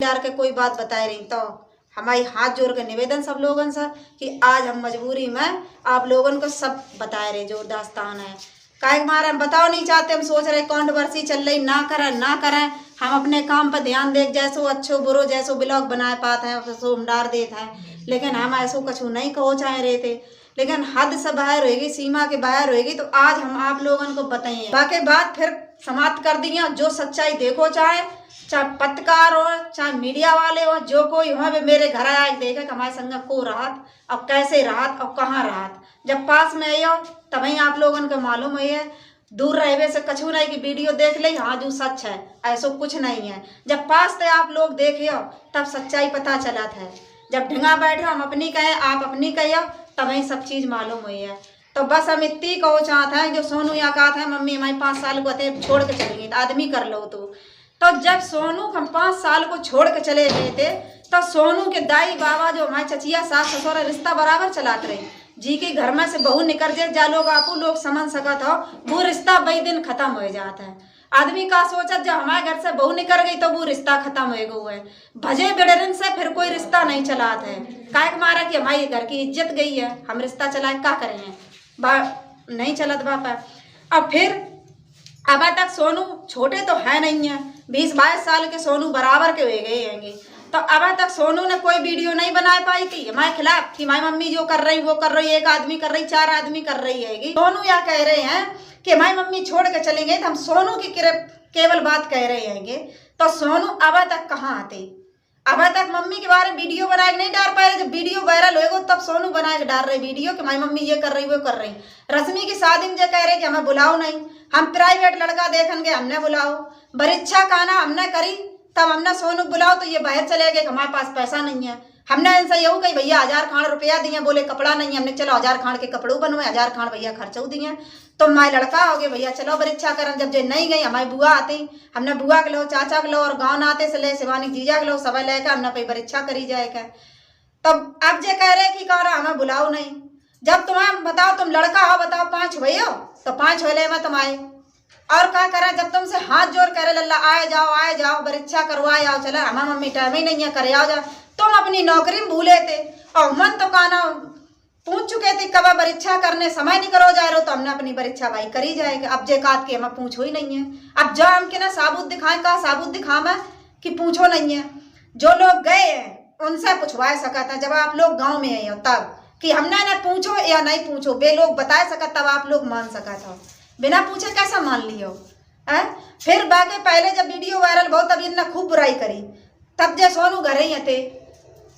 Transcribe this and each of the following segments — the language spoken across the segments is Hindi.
बाजार के कोई बात बताए रही तो हमारी हाथ जोड़ के निवेदन सब लोगन से कि आज हम मजबूरी में आप लोगन को सब बताए रहे जो दास्तान है। काहे मारे हम बताओ नहीं चाहते, हम सोच रहे कंट्रोवर्सी चल रही, ना करें हम अपने काम पर ध्यान देख जैसो अच्छो बुरो जैसो ब्लॉग बनाए पाते हैं वैसो हम डार देते हैं, लेकिन हम ऐसो कुछ नहीं कहो चाहे रहे थे, लेकिन हद से बाहर होगी, सीमा के बाहर होगी तो आज हम आप लोगन को बताइए। बाकी बात फिर समाप्त कर दिया। जो सच्चाई देखो चाहे पत्रकार हो चाहे मीडिया वाले हो, जो कोई वहाँ पे मेरे घर आए देखे कि हमारे संग को राहत और कैसे राहत और कहाँ राहत, जब पास में आयो तभी आप लोगन को मालूम है। दूर रहने से कछू नहीं की वीडियो देख ले हाँ जो सच है, ऐसा कुछ नहीं है। जब पास से आप लोग देखियो तब सच्चाई पता चला था। जब ढिंगा बैठे हम अपनी कहे आप अपनी कहियो तभी सब चीज मालूम हुई है। तो बस हम इतनी कहो चाहते हैं जो सोनू या कहा था मम्मी हमारे 5 साल को थे छोड़ के चलेंगे तो आदमी कर लो तो जब सोनू हम 5 साल को छोड़ के चले गए थे तो सोनू के दाई बाबा जो हमारे चचिया सास ससुर रिश्ता बराबर चलाते रहे जी के घर में से बहू निकल जाए जा लोग आपू लोग समझ सकत हो वो रिश्ता वही दिन खत्म हो जाता है। आदमी का सोचत जब हमारे घर से बहू निकल गई तो वो रिश्ता खत्म हो गया है, भजे बिड़रन से फिर कोई रिश्ता नहीं चलाता है। काहे मारा कि हमारे घर की इज्जत गई है, हम रिश्ता चलाए क्या करें नहीं चलत बापा। अब फिर अब तक सोनू छोटे तो है नहीं है, 20-22 साल के सोनू बराबर के हो गए हैंगे, तो अब तक सोनू ने कोई वीडियो नहीं बना पाई थी हमारे खिलाफ कि हमारी मम्मी जो कर रही वो कर रही, एक आदमी कर रही 4 आदमी कर रही है। सोनू या कह रहे हैं कि हमारी मम्मी छोड़ के चलेंगे तो हम सोनू की केवल बात कह रहे हैंगे, तो सोनू अब तक कहाँ आते, अब तक मम्मी के बारे में वीडियो बना के नहीं डाल पाए। जब वीडियो वायरल होएगा तब सोनू बना के डाल रहे वीडियो कि हमारी मम्मी ये कर रही वो कर रही। रश्मि की शादी में जो कह रहे कि हमें बुलाओ नहीं, हम प्राइवेट लड़का देखेंगे हमने बुलाओ, बरीक्षा खाना हमने करी तब हमने सोनू बुलाओ तो ये बाहर चले गए हमारे पास पैसा नहीं है। हमने इनसे यू कही भैया 1000 खान रुपया दिए, बोले कपड़ा नहीं है, हमने चलो 1000 खान के कपड़ों बनवाए, 1000 खान भैया खर्चो दिए तो हमारे लड़का हो गए भैया चलो परीक्षा करन। जब जे नहीं गई हमारी बुआ आती, हमने बुआ के लो चाचा के लो और गाँव आते से ले शिवानी जीजा के लो सब लेकर हमने पे परीक्षा करी जाएगा। तब अब जे कह रहे कि कह रहा हमें बुलाओ नहीं, जब तुम्हें बताओ तुम लड़का हो बताओ 5 भैया तो 5 होले में तुम आए और क्या करें। जब तुमसे हाथ जोड़ करे लल्ला आए जाओ परीक्षा करवाए आओ, चला हमारा मम्मी टाइम ही नहीं है करे आओ जा, तुम अपनी नौकरी में भूले थे और मन तो काना पूछ चुके थे कब परीक्षा करने समय नहीं करो जा रहे हो तो हमने अपनी परीक्षा भाई करी जाएगा। अब जे काट के हमें पूछो ही नहीं है, अब जो हम के ना साबुत दिखाएं का साबुत दिखावे कि पूछो नहीं है। जो लोग गए हैं उनसे पूछवा सका था जब आप लोग गाँव में आए हो तब कि हमने ना पूछो या नहीं पूछो वे लोग बता सका तब आप लोग मान सका था, बिना पूछे कैसा मान लियो है। फिर बाकी पहले जब वीडियो वायरल बहुत तब इनने खूब बुराई करी, तब जे सोनू घर ही थे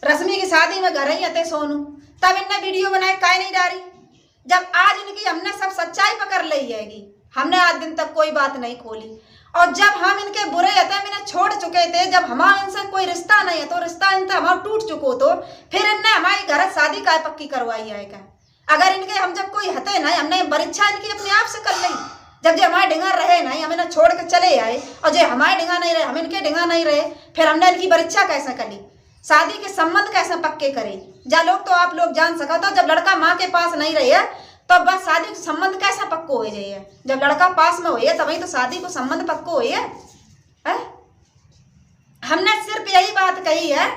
रश्मि की शादी में घर ही थे सोनू, तब इनने वीडियो बनाए काय नहीं डारी। जब आज इनकी हमने सब सच्चाई पकड़ ली हैगी, हमने आज दिन तक कोई बात नहीं खोली और जब हम इनके बुरे थे इन्हें छोड़ चुके थे, जब हमारा इनसे कोई रिश्ता नहीं है तो रिश्ता इनसे हमारा टूट चुको तो फिर इनने हमारी घर शादी काय पक्की करवाई है क्या। अगर इनके हम जब कोई हते नहीं हमने परीक्षा इनकी अपने आप से कर ली, जब जो हमारे ढिंगा रहे नहीं हम इन्हें छोड़ के चले आए और जो हमारे ढिंगा नहीं रहे हम इनके ढिंगा नहीं रहे, फिर हमने इनकी परीक्षा कैसे कर ली, शादी के संबंध कैसे पक्के करे जा लोग तो आप लोग जान सका था। जब लड़का माँ के पास नहीं रहे तो बस शादी के संबंध कैसा पक्को हो जाइए, जब लड़का पास में हुई है तभी तो शादी को संबंध पक्को हुई है। हमने सिर्फ यही बात कही है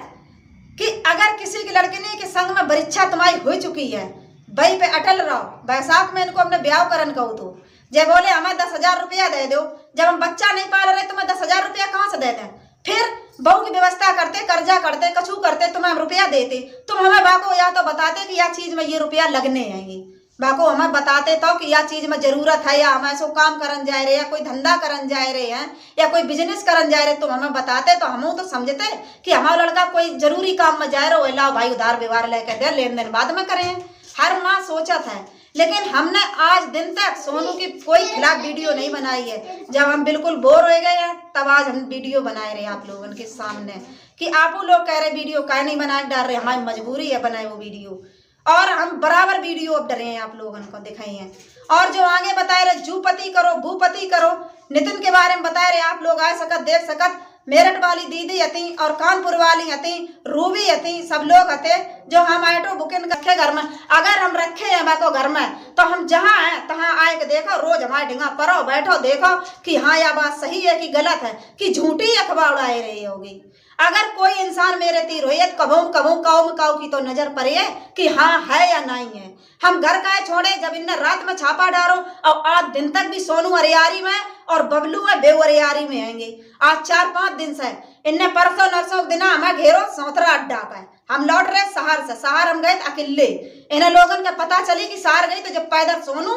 कि अगर किसी की लड़की के संग में परीक्षा तुम्हारी हो चुकी है वही पे अटल रहो। बैसाख में इनको हमने ब्याह करन कहू तो जे बोले हमें 10,000 रुपया दे दो, जब हम बच्चा नहीं पाल रहे तुम्हें 10,000 रुपया कहाँ से देते हैं, फिर बहू की व्यवस्था करते कर्जा करते कछू करते तुम्हें हम रुपया देते, तुम हमें बाको या तो बताते कि यह चीज में ये रुपया लगने आएंगे, बाको हमें बताते तो कि यह चीज में जरूरत है या हम ऐसो काम करन जाए रहे या कोई धंधा करन जाए रहे हैं या कोई बिजनेस करन जाए रहे, तुम हमें बताते तो हम तो समझते कि हमारा लड़का कोई जरूरी काम में जाए रहे लाओ भाई उधार व्यवहार लेकर दे लेन देन बाद में करें, हर माँ सोचा था। लेकिन हमने आज दिन तक सोनू की कोई खिलाफ वीडियो नहीं बनाई है। जब हम बिल्कुल बोर हो गए हैं तब आज हम वीडियो बनाए रहे आप लोगों के सामने कि आप लोग कह रहे वीडियो क्या नहीं बना डाल रहे, हमारी मजबूरी है बनाए वो वीडियो और हम बराबर वीडियो अब डरे हैं आप लोगों को दिखाई है। और जो आगे बताए रहे जूपति करो भूपति करो, नितिन के बारे में बताए रहे आप लोग आ सकत देख सकत, मेरठ वाली दीदी हती और कानपुर वाली हती रूबी हती सब लोग हते जो हम ऑटो बुकिंग रखे घर में, अगर हम रखे हैं बाको घर में तो हम जहाँ हैं तहाँ आए के देखो रोज हमारे ढिंगा परो बैठो देखो कि हाँ यह बात सही है कि गलत है कि झूठी अखबार उड़ाए रही होगी। अगर कोई इंसान मेरे तीर होए कभू कभू काऊ में काऊ की तो नजर पड़े कि हाँ है या नहीं है। हम घर का छोड़े जब इनने रात में छापा डालो और आज दिन तक भी सोनू अरियारी में और बबलू है बेऊ अरियारी में आएंगे। आज 4-5 दिन से इनने परसों नरसों दिना हमें घेरो सौतरा अड्डा पे। हम लौट रहे शहर से, शहर हम गए अकेले। इन्हें लोगों का पता चली कि शहर गई तो जब पैदल सोनू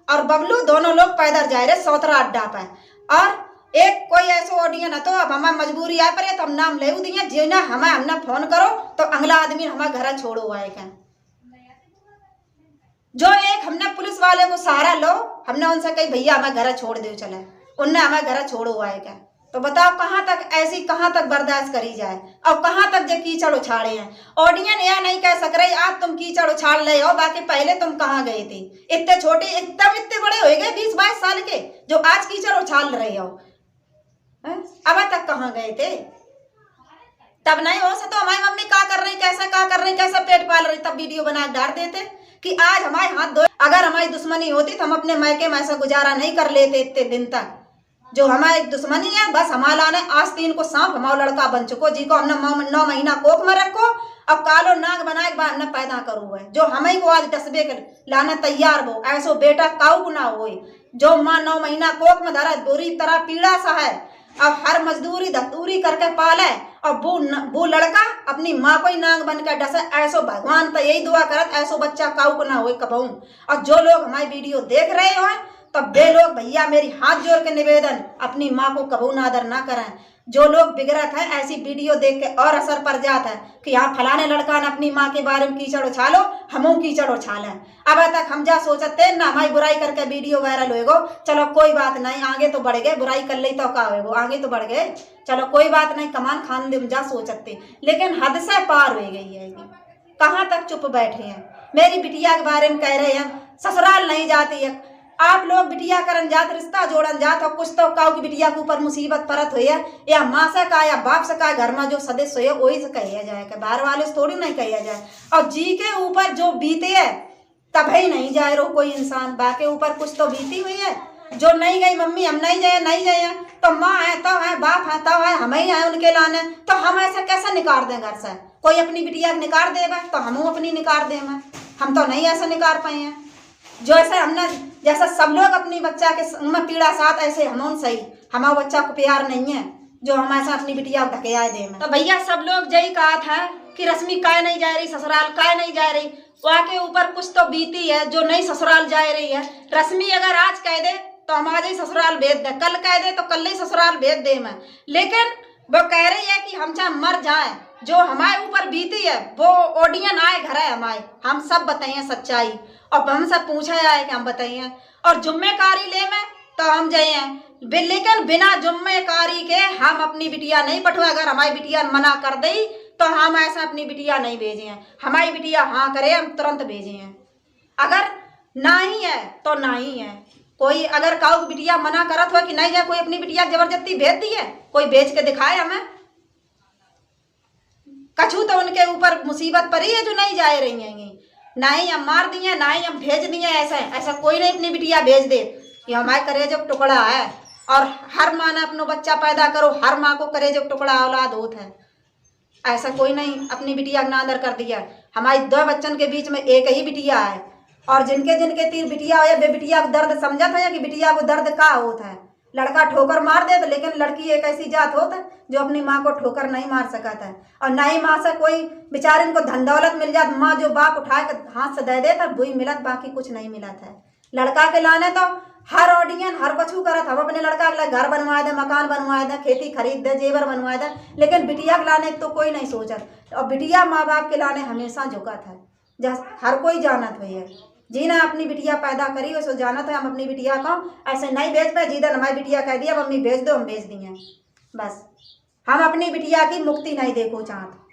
और बबलू दोनों लोग पैदल जा रहे सौतरा अड्डा पे। और एक कोई ऐसा ऑडियन है तो अब हमें मजबूरी आए पर तो हम नाम ले दिए जी ना हमें हमने फोन करो तो अगला आदमी हमें घर छोड़ो आए क्या। जो एक हमने पुलिस वाले को सहारा लो, हमने उनसे कही भैया हमें घर छोड़ दो चले, उनने हमें घर छोड़ो आए क्या। तो बताओ कहाँ तक ऐसी कहाँ तक बर्दाश्त करी जाए और कहाँ तक जो कीचड़ उछाड़े हैं। ऑडियन यह नहीं कह सक रही आज तुम कीचड़ उछाड़ ले हो, बाकी पहले तुम कहाँ गए थे। इतने छोटे एकदम इतने बड़े हो गए 20-22 साल के जो आज कीचड़ उछाल रहे हो, अब तक कहाँ गए थे। तब नहीं हो सकता हमारी मम्मी क्या कर रही कैसे पेट पाल रही, तब वीडियो बना डाल देते कि आज हमारे हाथ धो। अगर हमारी दुश्मनी होती तो हम अपने मायके में ऐसा गुजारा नहीं कर लेते इतने दिन तक। जो हमारी दुश्मनी है बस हमारा ने आज 3 को सांप हमारा लड़का बन चुको जी को हमने 9 महीना कोख में रखो अब कालो नाग बनाए बाद हमने पैदा करो है। जो हमें को आज डसबे के लाने तैयार हो ऐसो बेटा काऊ ना हो। जो माँ 9 महीना कोख में धरा बुरी तरह पीड़ा सा है, अब हर मजदूरी धतूरी करके पाले और वो लड़का अपनी माँ को ही नाग बन कर डसे। ऐसो भगवान तो यही दुआ करत ऐसो बच्चा काऊ को ना हो कबहू। और जो लोग हमारी वीडियो देख रहे हो तब वे लोग भैया मेरी हाथ जोड़ के निवेदन अपनी माँ को कबू नादर ना करें। जो लोग बिगड़त है ऐसी वीडियो देख के और असर पड़ जाता है कि यहाँ फलाने लड़का ने अपनी माँ के बारे में कीचड़ उछालो हमू कीचड़ उछालें। अब तक हम जा सोचते ना हमारी बुराई करके वीडियो वायरल होएगो, चलो कोई बात नहीं आगे तो बढ़ गए, बुराई कर ली तो क्या होएगो आगे तो बढ़ गए, चलो कोई बात नहीं कमान खान दे जा सोचते। लेकिन हद से पार हो गई है, कहाँ तक चुप बैठे हैं। मेरी बिटिया के बारे में कह रहे हैं ससुराल नहीं जाती है। आप लोग बिटिया करन जात रिश्ता जोड़न जात और कुछ तो काऊ की बिटिया के ऊपर मुसीबत परत हुई है या माँ से का या बाप से का घर में जो सदस्य हुए वही से कहिया जाए कि बाहर वाले से थोड़ी नहीं कहिया जाए। और जी के ऊपर जो बीते है तब ही नहीं जाए रो कोई इंसान बाके ऊपर कुछ तो बीती हुई है। जो नहीं गई मम्मी हम नहीं जाए तो माँ है तो है बाप है तो है हम ही आए उनके लाने, तो हम ऐसा कैसे निकाल दें घर से। कोई अपनी बिटिया निकाल देगा तो हम अपनी निकाल देंगे, हम तो नहीं ऐसा निकाल पाए हैं। जो ऐसे हमने जैसा सब लोग अपनी बच्चा के में पीड़ा साथ ऐसे हम सही हमारा बच्चा को प्यार नहीं है जो हमारे साथ अपनी बिटिया को ढकेया दे। तो भैया सब लोग यही कहा था कि रश्मि काय नहीं जा रही ससुराल, काय नहीं जा रही, वहाँ के ऊपर कुछ तो बीती है जो नहीं ससुराल जा रही है। रश्मि अगर आज कह दे तो हम आज ही ससुराल भेज दे, कल कह दे तो कल ही ससुराल भेज दे मैं। लेकिन वो कह रही है कि हम चाहे मर जाए जो हमारे ऊपर बीती है वो ऑडियन आए घर है हमारे, हम सब बताइए सच्चाई और हमसे पूछा जाए कि हम बताइए और जिम्मेदारी ले में तो हम जाइए। लेकिन बिना जिम्मेदारी के हम अपनी बिटिया नहीं पठुए। अगर हमारी बिटिया मना कर दी तो हम ऐसा अपनी बिटिया नहीं भेजे। हमारी बिटिया हाँ करे हम तुरंत भेजे। अगर नहीं है तो नहीं है। कोई अगर काऊ बिटिया मना करत हो कि नहीं जाए, कोई अपनी बिटिया जबरदस्ती भेज दी है, कोई भेज के दिखाए हमें। कछु तो उनके ऊपर मुसीबत पड़ी है जो नहीं जा रही हैं, नहीं हम मार दिए नहीं हम भेज दिए। ऐसा कोई नहीं अपनी बिटिया भेज दे कि हमारे करेज का टुकड़ा है। और हर माँ ने अपना बच्चा पैदा करो, हर माँ को करेज का टुकड़ा औलाद होता है। ऐसा कोई नहीं अपनी बिटिया का नादर कर दिया। हमारी 2 बच्चन के बीच में एक ही बिटिया है और जिनके तीर बिटिया हो वे बिटिया को दर्द समझत है कि बिटिया को दर्द का होता है। लड़का ठोकर मार दे तो लेकिन लड़की एक ऐसी जात होता है जो अपनी माँ को ठोकर नहीं मार सकता है। और ना ही माँ से कोई बेचारे इनको धन दौलत मिल जात, माँ जो बाप उठा के हाथ से दे देता वही मिलत, बाकी कुछ नहीं मिला था। लड़का के लाने तो हर ऑडियन हर कछु करत हम अपने लड़का के घर बनवा दे, मकान बनवा दे, खेती खरीद दे, जेवर बनवा दे, लेकिन बिटिया के लाने तो कोई नहीं सोचत। और बिटिया माँ बाप के लाने हमेशा झुका था, जहाँ हर कोई जानत हुई है जी ना अपनी बिटिया पैदा करी उसको जाना था। हम अपनी बिटिया को ऐसे नहीं भेज पाए, जिधर हमारी बिटिया कह दिया मम्मी भेज दो हम भेज दिए। बस हम अपनी बिटिया की मुक्ति नहीं देखो चाहते।